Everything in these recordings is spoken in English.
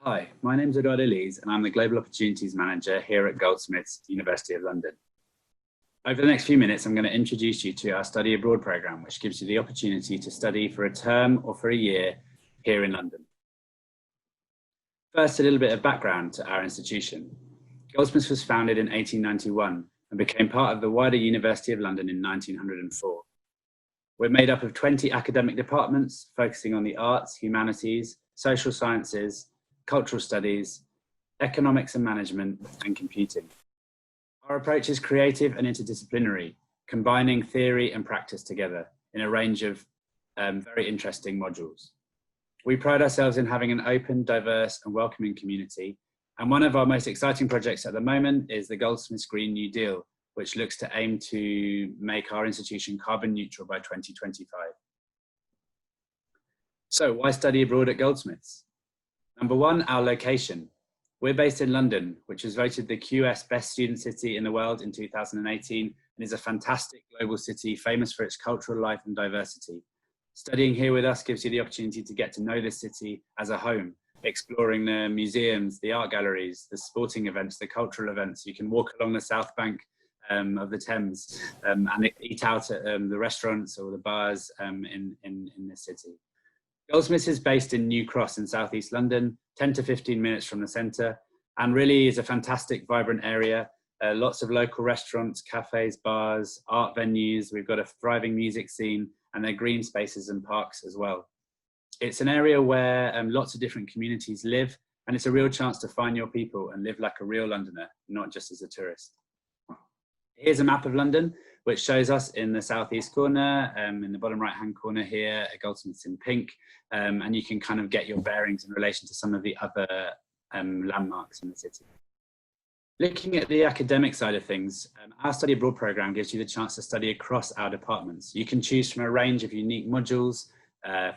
Hi, my name is Eduardo Lees and I'm the Global Opportunities Manager here at Goldsmiths, University of London. Over the next few minutes, I'm going to introduce you to our study abroad programme, which gives you the opportunity to study for a term or for a year here in London. First, a little bit of background to our institution. Goldsmiths was founded in 1891 and became part of the wider University of London in 1904. We're made up of 20 academic departments focusing on the arts, humanities, social sciences, cultural studies, economics and management, and computing. Our approach is creative and interdisciplinary, combining theory and practice together in a range of very interesting modules. We pride ourselves in having an open, diverse and welcoming community, and one of our most exciting projects at the moment is the Goldsmiths Green New Deal, which looks to aim to make our institution carbon neutral by 2025. So why study abroad at Goldsmiths? Number one, our location. We're based in London, which was voted the QS Best Student City in the world in 2018 and is a fantastic global city famous for its cultural life and diversity. Studying here with us gives you the opportunity to get to know this city as a home, exploring the museums, the art galleries, the sporting events, the cultural events. You can walk along the south bank of the Thames and eat out at the restaurants or the bars in this city. Goldsmiths is based in New Cross in southeast London, 10 to 15 minutes from the centre, and really is a fantastic, vibrant area. Lots of local restaurants, cafes, bars, art venues. We've got a thriving music scene, and there are green spaces and parks as well. It's an area where lots of different communities live, and it's a real chance to find your people and live like a real Londoner, not just as a tourist. Here's a map of London, which shows us in the southeast corner, in the bottom right-hand corner here, at Goldsmiths in pink, and you can kind of get your bearings in relation to some of the other landmarks in the city. Looking at the academic side of things, our study abroad programme gives you the chance to study across our departments. You can choose from a range of unique modules.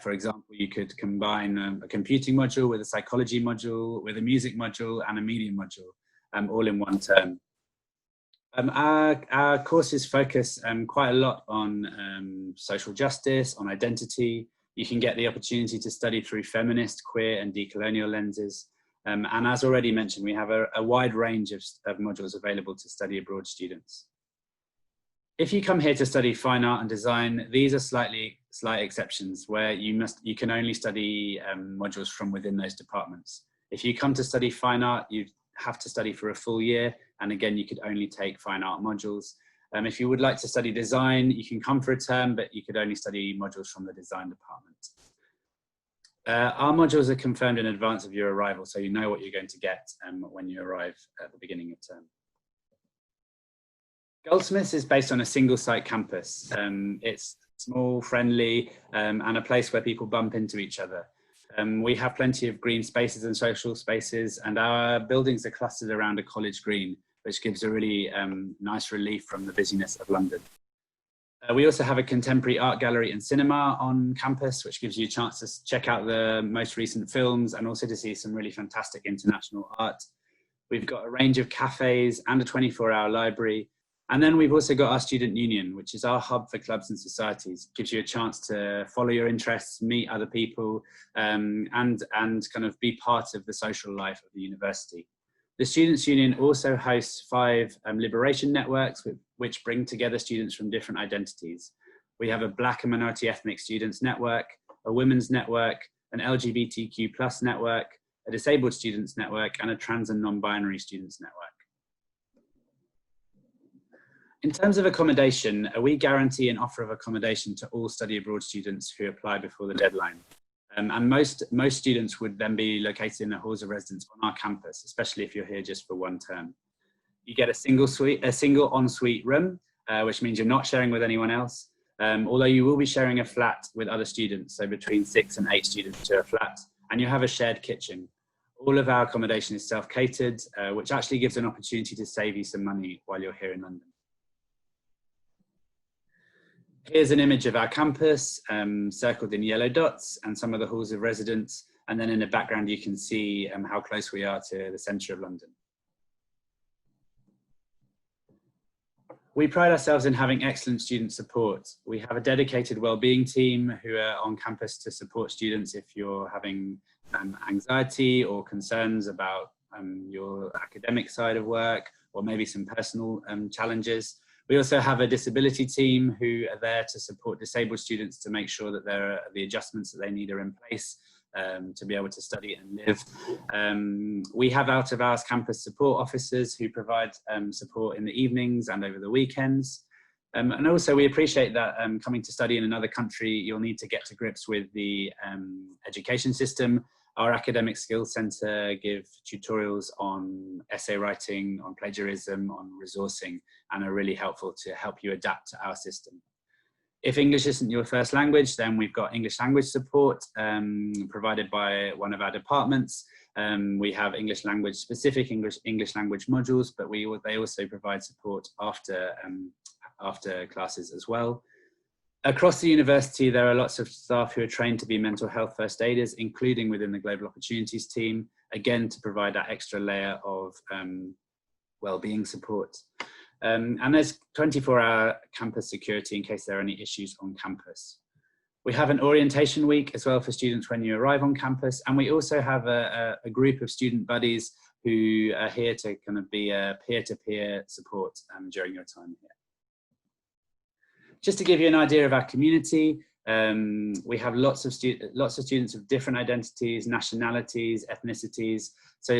For example, you could combine a computing module with a psychology module, with a music module and a media module, all in one term. Our courses focus quite a lot on social justice, on identity. You can get the opportunity to study through feminist, queer and decolonial lenses. And as already mentioned, we have a wide range of modules available to study abroad students. If you come here to study fine art and design, these are slight exceptions where you can only study modules from within those departments. If you come to study fine art, you have to study for a full year. And again, you could only take fine art modules. If you would like to study design, you can come for a term, but you could only study modules from the design department. Our modules are confirmed in advance of your arrival, so you know what you're going to get when you arrive at the beginning of term. Goldsmiths is based on a single site campus. It's small, friendly, and a place where people bump into each other. We have plenty of green spaces and social spaces, and our buildings are clustered around a college green, which gives a really nice relief from the busyness of London. We also have a contemporary art gallery and cinema on campus, which gives you a chance to check out the most recent films and also to see some really fantastic international art. We've got a range of cafes and a 24-hour library. And then we've also got our student union, which is our hub for clubs and societies. It gives you a chance to follow your interests, meet other people, and kind of be part of the social life of the university. The Students' Union also hosts 5 liberation networks which bring together students from different identities. We have a Black and minority ethnic students network, a women's network, an LGBTQ+ network, a disabled students network, and a trans and non-binary students network. In terms of accommodation, we guarantee an offer of accommodation to all study abroad students who apply before the deadline. And most students would then be located in the halls of residence on our campus, especially if you're here just for one term. You get a single ensuite room, which means you're not sharing with anyone else, although you will be sharing a flat with other students, so between 6 and 8 students to a flat, and you have a shared kitchen. All of our accommodation is self-catered, which actually gives an opportunity to save you some money while you're here in London. Here's an image of our campus, circled in yellow dots, and some of the halls of residence. And then in the background, you can see how close we are to the centre of London. We pride ourselves in having excellent student support. We have a dedicated wellbeing team who are on campus to support students if you're having anxiety or concerns about your academic side of work, or maybe some personal challenges. We also have a disability team who are there to support disabled students to make sure that the adjustments that they need are in place to be able to study and live. We have out of hours campus support officers who provide support in the evenings and over the weekends. And also we appreciate that coming to study in another country, you'll need to get to grips with the education system. Our Academic Skills Centre give tutorials on essay writing, on plagiarism, on resourcing, and are really helpful to help you adapt to our system. If English isn't your first language, then we've got English language support provided by one of our departments. We have English language specific English language modules, but they also provide support after classes as well. Across the university, there are lots of staff who are trained to be mental health first aiders, including within the Global Opportunities team, again, to provide that extra layer of well-being support. And there's 24-hour campus security in case there are any issues on campus. We have an orientation week as well for students when you arrive on campus. And we also have a group of student buddies who are here to kind of be a peer-to-peer support during your time here. Just to give you an idea of our community, we have lots of students of different identities, nationalities, ethnicities. So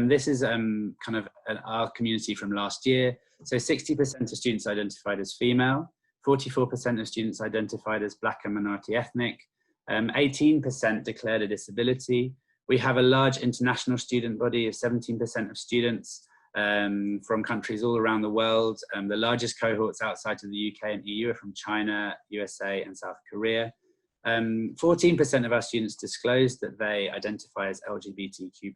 this is kind of our community from last year. So 60% of students identified as female, 44% of students identified as Black and minority ethnic, 18% declared a disability. We have a large international student body of 17% of students from countries all around the world. The largest cohorts outside of the UK and EU are from China, USA and South Korea. 14% of our students disclosed that they identify as LGBTQ+,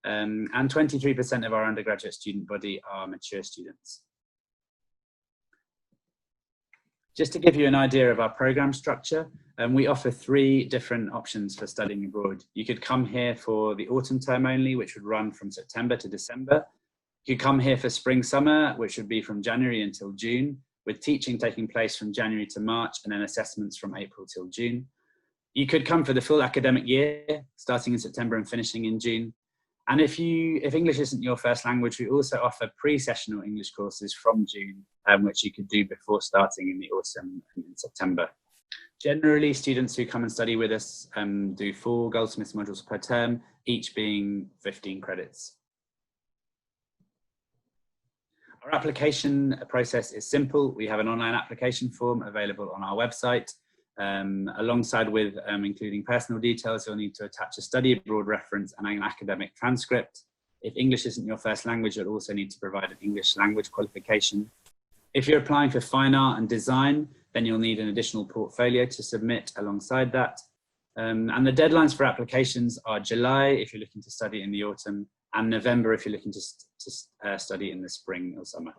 and 23% of our undergraduate student body are mature students. Just to give you an idea of our program structure, we offer 3 different options for studying abroad. You could come here for the autumn term only, which would run from September to December. You could come here for spring summer, which would be from January until June, with teaching taking place from January to March and then assessments from April till June. You could come for the full academic year, starting in September and finishing in June. And if English isn't your first language, we also offer pre-sessional English courses from June, which you could do before starting in the autumn and in September. Generally, students who come and study with us do 4 Goldsmiths modules per term, each being 15 credits. Our application process is simple. We have an online application form available on our website. Alongside with including personal details, you'll need to attach a study abroad reference and an academic transcript. If English isn't your first language, you'll also need to provide an English language qualification. If you're applying for fine art and design, then you'll need an additional portfolio to submit alongside that. And the deadlines for applications are July if you're looking to study in the autumn, and November if you're looking to study in the spring or summer.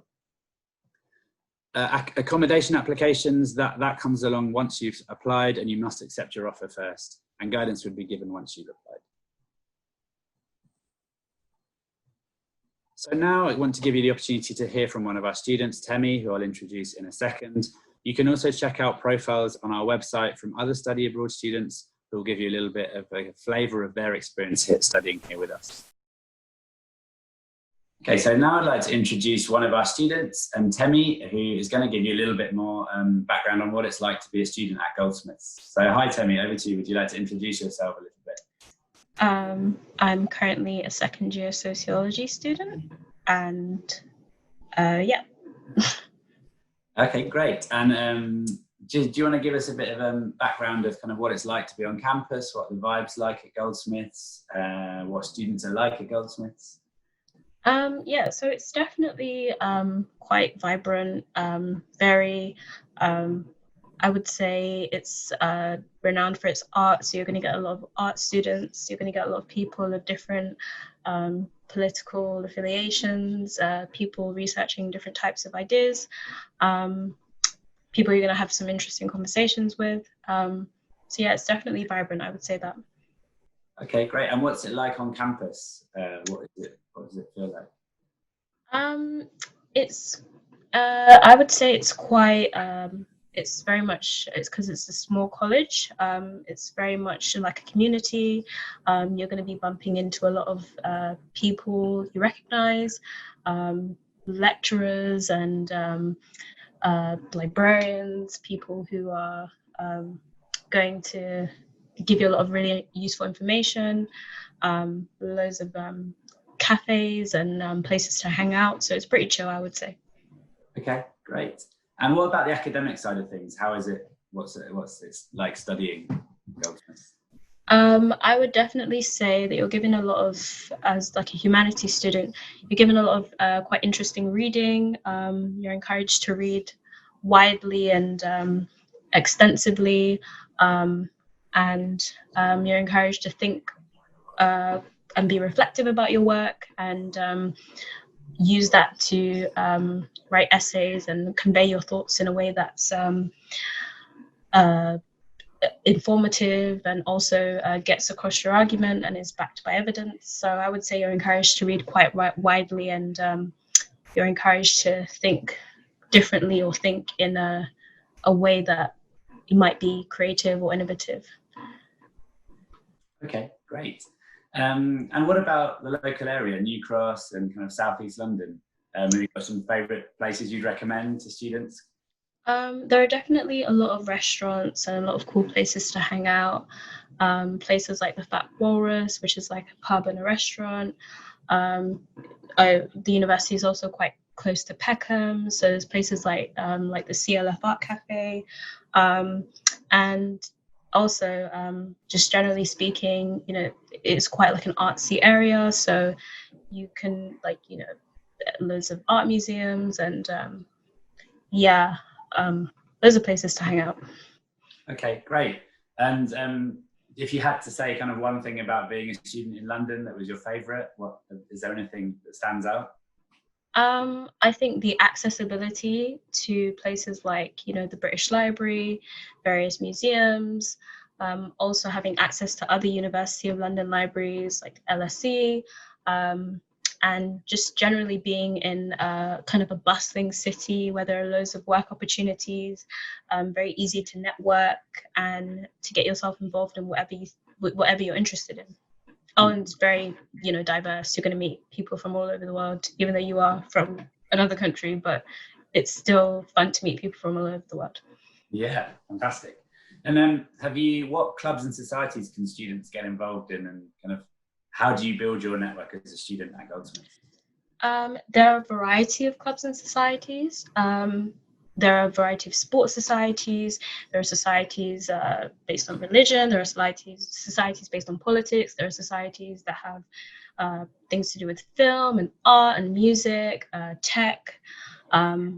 Accommodation applications, that comes along once you've applied, and you must accept your offer first, and guidance would be given once you've applied. So now I want to give you the opportunity to hear from one of our students, Temi, who I'll introduce in a second. You can also check out profiles on our website from other study abroad students who will give you a little bit of a flavour of their experience here studying here with us. Okay, so now I'd like to introduce one of our students, Temi, who is going to give you a little bit more background on what it's like to be a student at Goldsmiths. So hi Temi, over to you. Would you like to introduce yourself a little bit? I'm currently a second-year sociology student, and yeah. Okay, great. And do you want to give us a bit of background of kind of what it's like to be on campus, what the vibe's like at Goldsmiths, what students are like at Goldsmiths? Yeah, so it's definitely quite vibrant, very, I would say it's renowned for its art, so you're going to get a lot of art students, you're going to get a lot of people of different political affiliations, people researching different types of ideas, people you're going to have some interesting conversations with. So yeah, it's definitely vibrant, I would say that. Okay, great. And what's it like on campus? What does it feel like? It's I would say it's quite it's very much, it's because it's a small college. It's very much like a community. You're going to be bumping into a lot of people you recognize, lecturers and librarians, people who are going to give you a lot of really useful information, loads of cafes and places to hang out. So it's pretty chill, I would say. Okay, great. And what about the academic side of things? How is it? What's it like studying Goldsmiths? I would definitely say that you're given a lot of, as like a humanities student, you're given a lot of quite interesting reading. You're encouraged to read widely and extensively, and you're encouraged to think and be reflective about your work and use that to write essays and convey your thoughts in a way that's informative and also gets across your argument and is backed by evidence. So I would say you're encouraged to read quite widely, and you're encouraged to think differently or think in a way that might be creative or innovative. Okay, great. And what about the local area, New Cross and kind of Southeast London? Have you got some favourite places you'd recommend to students? There are definitely a lot of restaurants and a lot of cool places to hang out. Places like the Fat Walrus, which is like a pub and a restaurant. The university is also quite close to Peckham, so there's places like the CLF Art Cafe, and also just generally speaking, it's quite like an artsy area, so you can loads of art museums and those are places to hang out. Okay, great. And if you had to say kind of one thing about being a student in London that was your favourite, what is there anything that stands out? I think the accessibility to places like, the British Library, various museums, also having access to other University of London libraries like LSE, and just generally being in kind of a bustling city where there are loads of work opportunities, very easy to network and to get yourself involved in whatever you're interested in. Oh, and it's very, diverse. You're going to meet people from all over the world, even though you are from another country, but it's still fun to meet people from all over the world. Yeah, fantastic. And then what clubs and societies can students get involved in, and kind of how do you build your network as a student at Goldsmiths? There are a variety of clubs and societies. There are a variety of sports societies. There are societies based on religion. There are societies based on politics. There are societies that have things to do with film and art and music, tech.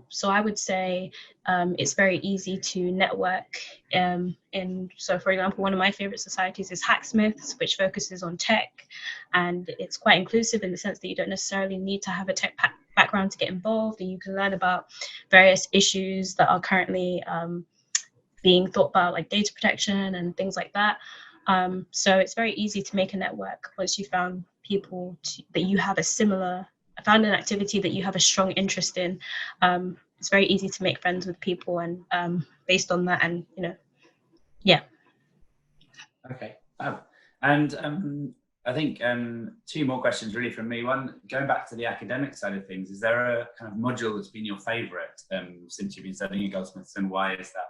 So I would say it's very easy to network. So, for example, one of my favorite societies is Hacksmiths, which focuses on tech, and it's quite inclusive in the sense that you don't necessarily need to have a tech background to get involved, and you can learn about various issues that are currently being thought about, like data protection and things like that. So it's very easy to make a network once you found people that you have found an activity that you have a strong interest in. It's very easy to make friends with people, and based on that, and yeah. Okay. And I think two more questions really from me. One, going back to the academic side of things, is there a kind of module that's been your favourite since you've been studying at Goldsmiths, and why is that?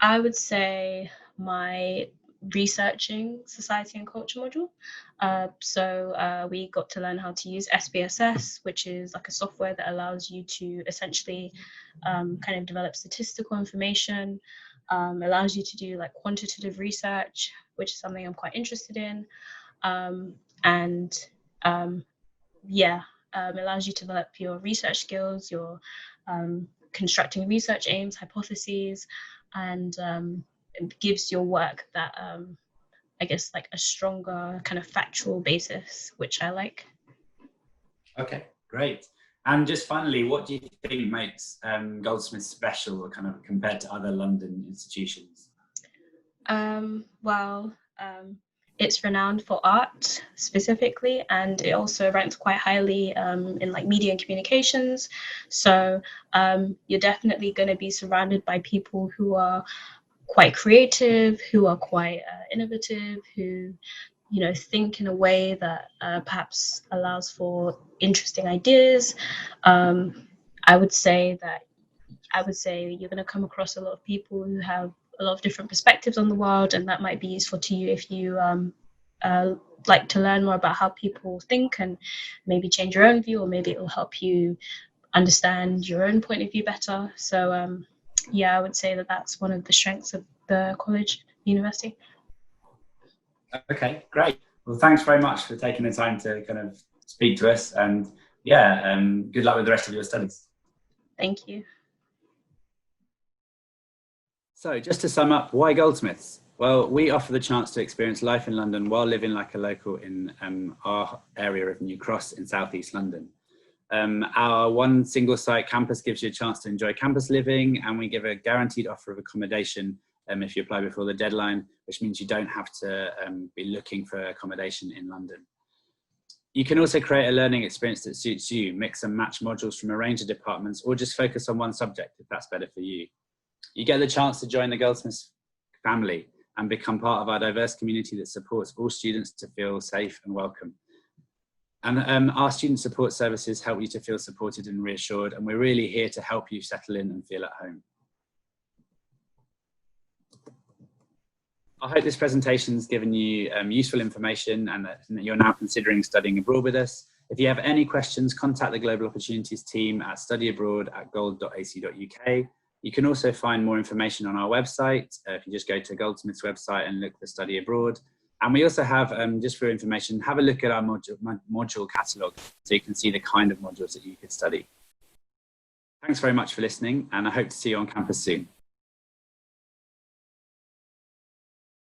I would say my researching society and culture module. So we got to learn how to use SPSS, which is like a software that allows you to essentially kind of develop statistical information, allows you to do like quantitative research, which is something I'm quite interested in, allows you to develop your research skills, your constructing research aims, hypotheses, and it gives your work that I guess like a stronger kind of factual basis, which I like. Okay, great. And just finally, what do you think makes Goldsmiths special, kind of compared to other London institutions? it's renowned for art specifically, and it also ranks quite highly in like media and communications. So you're definitely going to be surrounded by people who are quite creative, who are quite innovative, who think in a way that perhaps allows for interesting ideas. I would say you're going to come across a lot of people who have a lot of different perspectives on the world, and that might be useful to you if you like to learn more about how people think and maybe change your own view, or maybe it will help you understand your own point of view better. So yeah, I would say that that's one of the strengths of the college, university. Okay, great. Well, thanks very much for taking the time to kind of speak to us, and yeah, good luck with the rest of your studies. Thank you. So just to sum up, why Goldsmiths? Well, we offer the chance to experience life in London while living like a local in our area of New Cross in southeast London. Our one single site campus gives you a chance to enjoy campus living, and we give a guaranteed offer of accommodation if you apply before the deadline, which means you don't have to be looking for accommodation in London. You can also create a learning experience that suits you, mix and match modules from a range of departments, or just focus on one subject if that's better for you. You get the chance to join the Goldsmiths family and become part of our diverse community that supports all students to feel safe and welcome. And our student support services help you to feel supported and reassured, and we're really here to help you settle in and feel at home. I hope this presentation's given you useful information, and that you're now considering studying abroad with us. If you have any questions, contact the Global Opportunities team at studyabroad@gold.ac.uk. You can also find more information on our website. If you just go to Goldsmiths website and look for Study Abroad. And we also have, just for information, have a look at our module catalogue so you can see the kind of modules that you could study. Thanks very much for listening, and I hope to see you on campus soon.